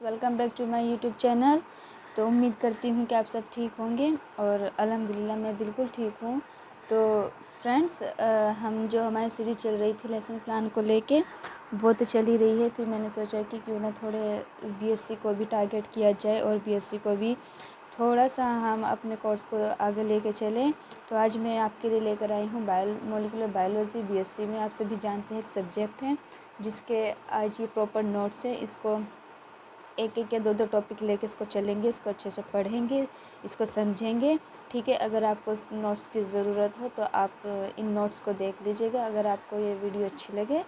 Welcome back to my YouTube channel. तो उम्मीद करती हूँ कि आप सब ठीक होंगे और अल्हम्दुलिल्लाह मैं बिल्कुल ठीक हूँ। तो फ्रेंड्स, हम जो हमारी सीरीज चल रही थी लेसन प्लान को लेके, वो तो चल ही रही है। फिर मैंने सोचा कि क्यों ना थोड़े बीएससी को भी टारगेट किया जाए और बीएससी को भी थोड़ा सा हम अपने कोर्स को आगे लेके चलें। तो आज मैं आपके लिए लेकर आई हूँ मॉलिक्यूलर बायोलॉजी। बीएससी में आप सभी जानते हैं एक सब्जेक्ट है जिसके आज ये प्रॉपर नोट्स है। इसको एक एक या दो दो टॉपिक लेके इसको चलेंगे, इसको अच्छे से पढ़ेंगे, इसको समझेंगे। ठीक है, अगर आपको नोट्स की ज़रूरत हो तो आप इन नोट्स को देख लीजिएगा। अगर आपको ये वीडियो अच्छी लगे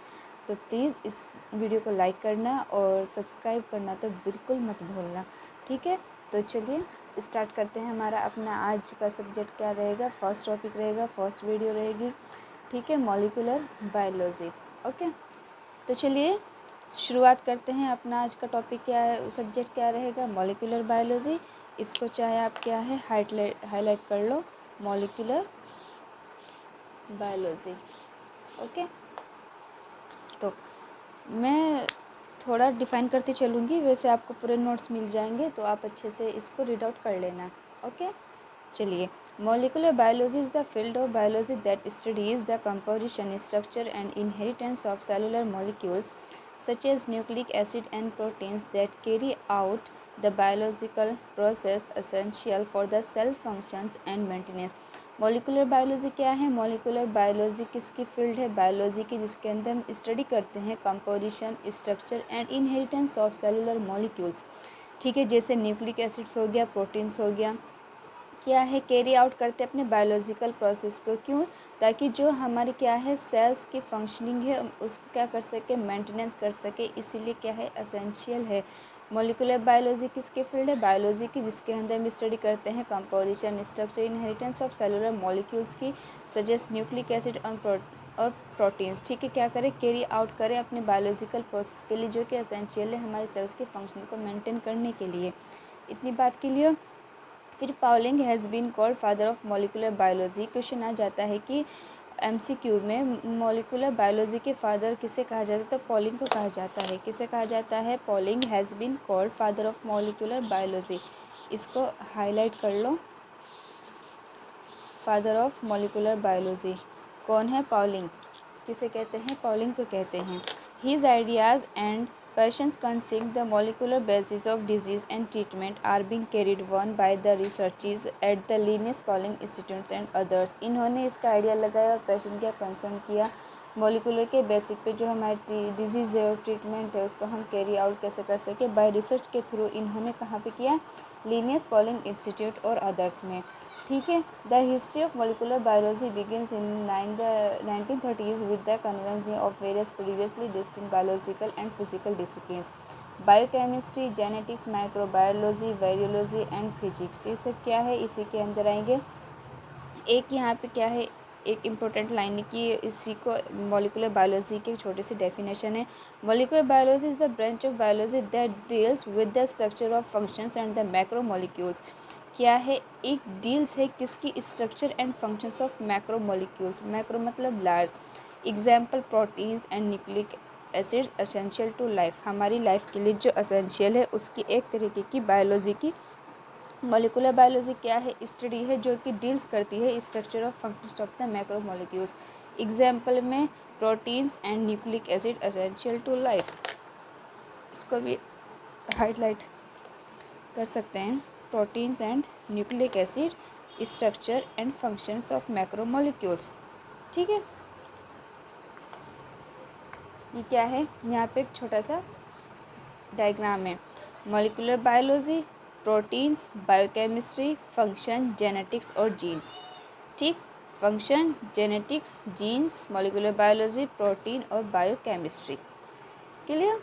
तो प्लीज़ इस वीडियो को लाइक करना और सब्सक्राइब करना तो बिल्कुल मत भूलना। ठीक है, तो चलिए स्टार्ट करते हैं। हमारा अपना आज का सब्जेक्ट क्या रहेगा, फर्स्ट टॉपिक रहेगा, फर्स्ट वीडियो रहेगी। ठीक है, मॉलिक्यूलर बायोलॉजी। ओके, तो चलिए शुरुआत करते हैं। अपना आज का टॉपिक क्या है, सब्जेक्ट क्या रहेगा, मॉलिक्यूलर बायोलॉजी। इसको चाहे आप क्या है हाईलाइट कर लो, मॉलिक्यूलर बायोलॉजी। ओके, तो मैं थोड़ा डिफ़ाइन करती चलूँगी, वैसे आपको पूरे नोट्स मिल जाएंगे तो आप अच्छे से इसको रीड आउट कर लेना। ओके, चलिए। Molecular biology is the field of biology that studies the composition, structure and inheritance of cellular molecules such as nucleic acid and proteins that carry out the biological process essential for the cell functions and maintenance. Molecular biology क्या है? Molecular biology किसकी field है? Biology की, जिसके अंदर हम study करते हैं composition, structure and inheritance of cellular molecules. ठीक है, जैसे न्यूक्लिक एसिड्स हो गया, प्रोटीन्स हो गया, क्या है, कैरी आउट करते अपने बायोलॉजिकल प्रोसेस को। क्यों? ताकि जो हमारी क्या है सेल्स की फंक्शनिंग है उसको क्या कर सके, मेंटेनेंस कर सके। इसीलिए क्या है, एसेंशियल है। मॉलिक्यूलर बायोलॉजी किसके फील्ड है? बायोलॉजी की, जिसके अंदर हम स्टडी करते हैं composition, structure, inheritance of cellular molecules की, सजेस्ट न्यूक्लिक एसिड और प्रोटीन्स। ठीक है, क्या करें, कैरी आउट करें अपने बायोलॉजिकल प्रोसेस के लिए, जो कि एसेंशियल है हमारे सेल्स के फंक्शन को मेंटेन करने के लिए। इतनी बात के लिए फिर Pauling has been called father of molecular biology. Question आ जाता है कि एमसीक्यू में मॉलिक्यूलर बायोलॉजी के फादर किसे कहा जाता है, तो पॉलिंग को कहा जाता है। किसे कहा जाता है? Pauling has been called father of molecular biology. इसको हाईलाइट कर लो, फादर ऑफ मॉलिक्यूलर बायोलॉजी कौन है? पॉलिंग। किसे कहते हैं? पॉलिंग को कहते हैं। His ideas and passions concerning the molecular basis of disease and treatment are being carried on by the researchers at the Linus Pauling Institute and others. इन्होंने इसका आइडिया लगाया और पैशन किया, कंसर्न किया मॉलिकुलर के बेसिक पे जो हमारी डिजीज़ है और ट्रीटमेंट है उसको हम कैरी आउट कैसे कर सके बाय रिसर्च के थ्रू। इन्होंने कहाँ पे किया? लीनियस पॉलिंग इंस्टीट्यूट और अदर्स में। ठीक है, the history of molecular biology begins in 1930s with the convergence of various previously distinct biological and physical disciplines, biochemistry, genetics, microbiology, virology and physics. ये सब क्या है, इसी के अंदर आएंगे। एक यहाँ पे क्या है, एक इम्पोर्टेंट लाइन है कि इसी को मॉलिकुलर बायोलॉजी की छोटी सी डेफिनेशन है। Molecular biology is the branch of biology that deals with the structure of functions and the macro molecules. क्या है, एक डील्स है किसकी? Structure and functions of macro molecules. Macro मतलब large. Example proteins and nucleic acid essential to life. हमारी life के लिए जो एसेंशियल है उसकी एक तरीके की बायोलॉजी की मॉलिकुलर बायोलॉजी क्या है, स्टडी है जो कि डील्स करती है structure of functions of the macro molecules. Example में proteins and nucleic acid essential to life. इसको भी हाईलाइट कर सकते हैं, proteins and nucleic acid structure and functions of macro molecules. ठीक है, ये क्या है, यहाँ पे एक छोटा सा डायग्राम है। Molecular biology, proteins, biochemistry, function, genetics और जीन्स। ठीक, function, genetics, genes, molecular biology, protein और बायोकेमिस्ट्री। क्लियर?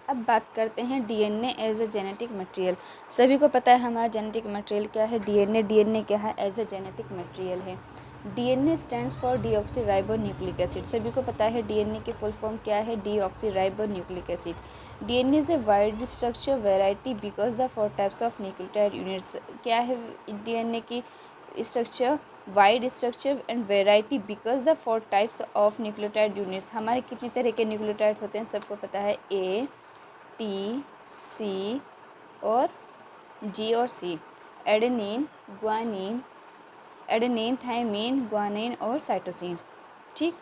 अब बात करते हैं DNA as a genetic material. सभी को पता है हमारा जेनेटिक मटेरियल क्या है, डीएनए। डीएनए क्या है? एज ए जेनेटिक मटेरियल है। DNA stands for deoxyribonucleic acid. सभी को पता है डीएनए की फुल फॉर्म क्या है? Deoxyribonucleic acid. DNA is a wide structure variety because the 4 types of nucleotide units. क्या है डीएनए की structure? Wide structure and variety because the 4 types of nucleotide units. हमारे कितनी तरह के न्यूक्लियोटाइड्स होते हैं सबको पता है, ए, टी, सी और जी और C. Adenine, guanine, adenine, thymine, guanine और साइटोसिन। ठीक,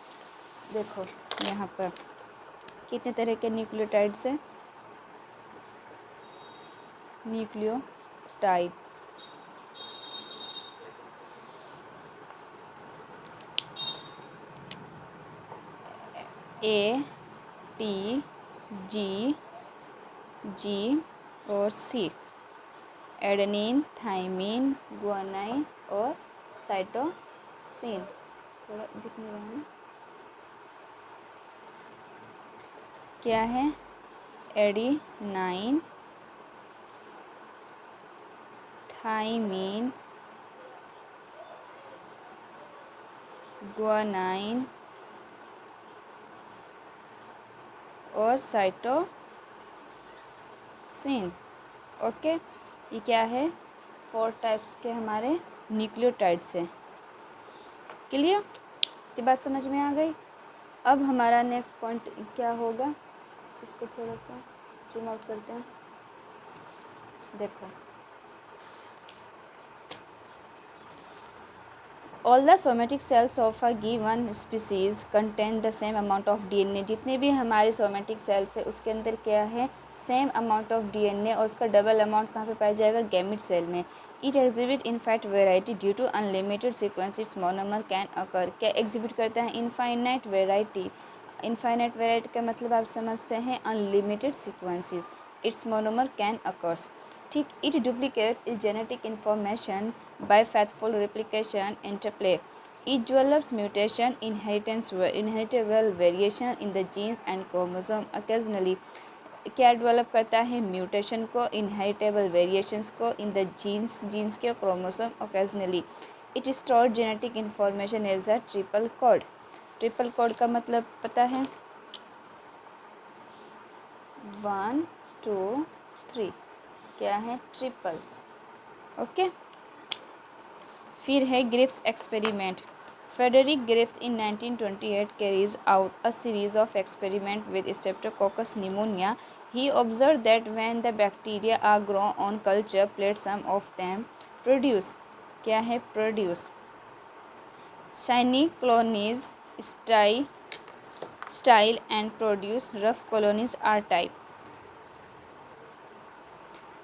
देखो यहाँ पर कितने तरह के न्यूक्लियोटाइड्स हैं। न्यूक्लियोटाइड्स ए, टी, जी, जी और सी। एडेनिन, थाइमिन, ग्वानाइन और साइटोसिन। थोड़ा दिख नहीं रहा है, क्या है? एडेनाइन, थाइमिन, ग्वानाइन और साइटोसिन। ओके, ये क्या है? 4 टाइप्स के हमारे न्यूक्लियोटाइड्स हैं। क्लियर? ये बात समझ में आ गई। अब हमारा नेक्स्ट पॉइंट क्या होगा, इसको थोड़ा सा जूम आउट करते हैं। देखो, all the somatic cells of a given species contain the same amount of DNA. जितने भी हमारे सोमेटिक सेल्स है उसके अंदर क्या है? सेम अमाउंट ऑफ डीएनए, और उसका डबल अमाउंट कहाँ पे पाया जाएगा? गैमेट सेल में। It exhibit infinite variety due to unlimited sequence its monomer can occur. क्या एग्जिबिट करता है? Infinite variety. इनफाइनाइट वेराइटी का मतलब आप समझते हैं unlimited sequences. It's monomer can occurs. ठीक, इट डुप्लीकेट्स इस genetic information by faithful replication interplay. It develops mutation, inheritable variation in the genes and chromosome occasionally. क्या डेवलप करता है? म्यूटेशन को, इनहेरिटेबल वेरिएशंस को इन द जीन्स के chromosome occasionally. It store genetic information as a triple code. Triple code का मतलब पता है? 1 2 3। क्या है? ट्रिपल। ओके, फिर है ग्रिफ्स experiment. Frederick Griffith in 1928 carries out a series of experiments with Streptococcus pneumonia. He observed that when the bacteria are grown on culture plates, some of them produce, क्या है? produce shiny colonies style and produce rough colonies R type.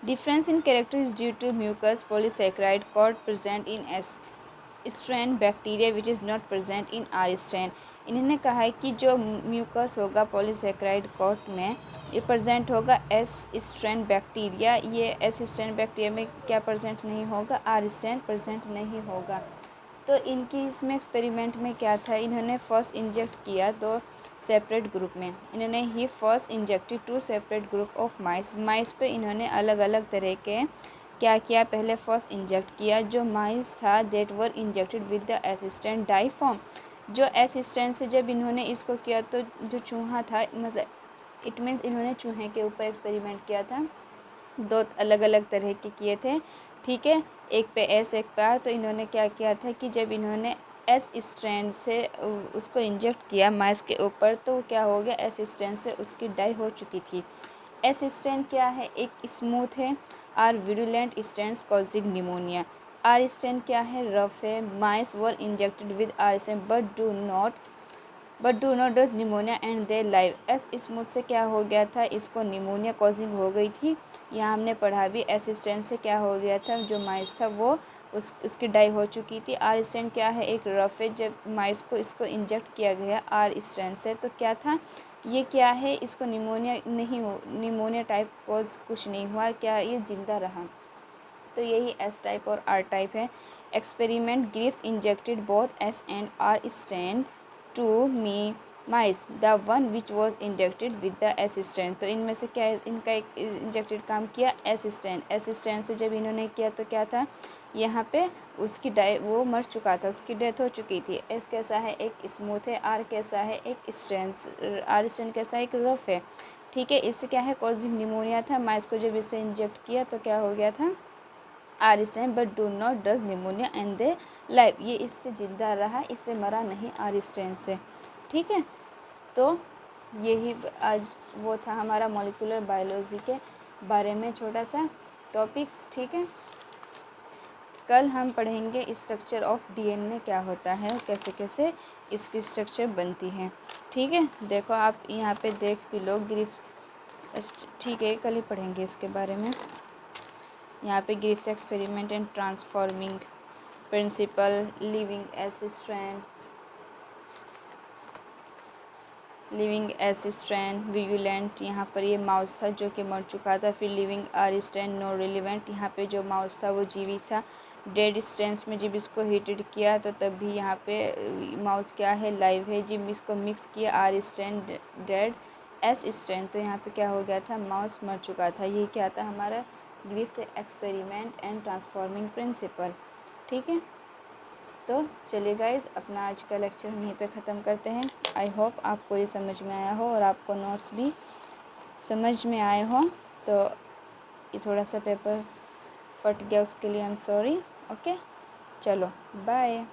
Difference in character is due to mucus polysaccharide cord present in S strain bacteria which is not present in R strain. इन्होंने कहा है कि जो mucus होगा polysaccharide cot में, ये present होगा S strain bacteria. ये एस स्ट्रेन बैक्टीरिया में क्या प्रेजेंट नहीं होगा? आर स्ट्रेन प्रेजेंट नहीं होगा। तो इनकी इसमें एक्सपेरिमेंट में क्या था? इन्होंने फर्स्ट इंजेक्ट किया 2 सेपरेट ग्रुप में। इन्होंने ही first injected 2 separate group of mice पे इन्होंने अलग अलग तरह के क्या किया? पहले फर्स्ट इंजेक्ट किया जो माइस था that were injected with the assistant die form. जो असिस्टेंट से जब इन्होंने इसको किया तो जो चूहा था, मतलब इट मीन्स इन्होंने चूहे के ऊपर एक्सपेरिमेंट किया था। 2 अलग अलग तरह के किए थे, ठीक है, एक पे एस एक पे आर। तो इन्होंने क्या किया था कि जब इन्होंने एस स्ट्रेन से उसको इंजेक्ट किया माइस के ऊपर, तो क्या हो गया? एस स्ट्रेन से उसकी डाई हो चुकी थी। एस स्ट्रेन क्या है? एक स्मूथ है। R virulent strains causing pneumonia. R strain क्या है? रफ है। Mice were injected with R strain but do not does pneumonia and they live. S smooth से क्या हो गया था? इसको निमोनिया कॉजिंग हो गई थी। यहाँ हमने पढ़ा भी एस स्ट्रेन से क्या हो गया था? जो माइस था वो उसकी डाई हो चुकी थी। आर स्ट्रेन क्या है? एक रफ है। जब माइस को इसको इंजेक्ट किया गया आर स्ट्रेन से तो क्या था? ये क्या है? इसको निमोनिया टाइप कॉज कुछ नहीं हुआ। क्या? ये जिंदा रहा। तो यही एस टाइप और आर टाइप है। Experiment Griffith injected both S and R strain to mice the one which was injected with the S strain. तो इनमें से क्या इनका एक इंजेक्टेड काम किया? एस स्ट्रेन से जब इन्होंने किया तो क्या था? यहाँ पे उसकी वो मर चुका था, उसकी डेथ हो चुकी थी। एस कैसा है? एक स्मूथ है। आर कैसा है? एक आर स्ट्रेन कैसा है? एक रफ है। ठीक है, इससे क्या है? कॉजिंग निमोनिया था। माइस को जब इसे इंजेक्ट किया तो क्या हो गया था? Are strain but do not does pneumonia and they live. ये इससे जिंदा रहा, इससे मरा नहीं आर स्ट्रेन से। ठीक है, तो यही आज वो था हमारा मॉलिक्यूलर बायोलॉजी के बारे में छोटा सा टॉपिक्स, ठीक है। कल हम पढ़ेंगे स्ट्रक्चर ऑफ डीएनए क्या होता है और कैसे कैसे इसकी स्ट्रक्चर बनती है, ठीक है। देखो आप यहाँ पे देख भी लो ग्रिफ्स, ठीक है, कल ही पढ़ेंगे इसके बारे में। यहाँ पे Griffith experiment and transforming principle, living S strand, virulent, यहाँ पर ये माउस था जो कि मर चुका था। फिर living R strand, no relevant, यहाँ पे जो माउस था वो जीवित था। डेड स्ट्रैंड्स में जब इसको हीटेड किया तो तब भी यहाँ पे माउस क्या है, लाइव है। जब इसको मिक्स किया R strand dead, S strand, तो यहाँ पे क्या हो गया था, माउस मर चुका था। ये क्या था हमारा Griffith experiment and transforming principal, ठीक है। तो चलिए गाइज़, अपना आज का लेक्चर हम यहीं पे ख़त्म करते हैं। आई होप आपको ये समझ में आया हो और आपको नोट्स भी समझ में आए हो। तो ये थोड़ा सा पेपर फट गया, उसके लिए आई एम सॉरी। ओके, चलो बाय।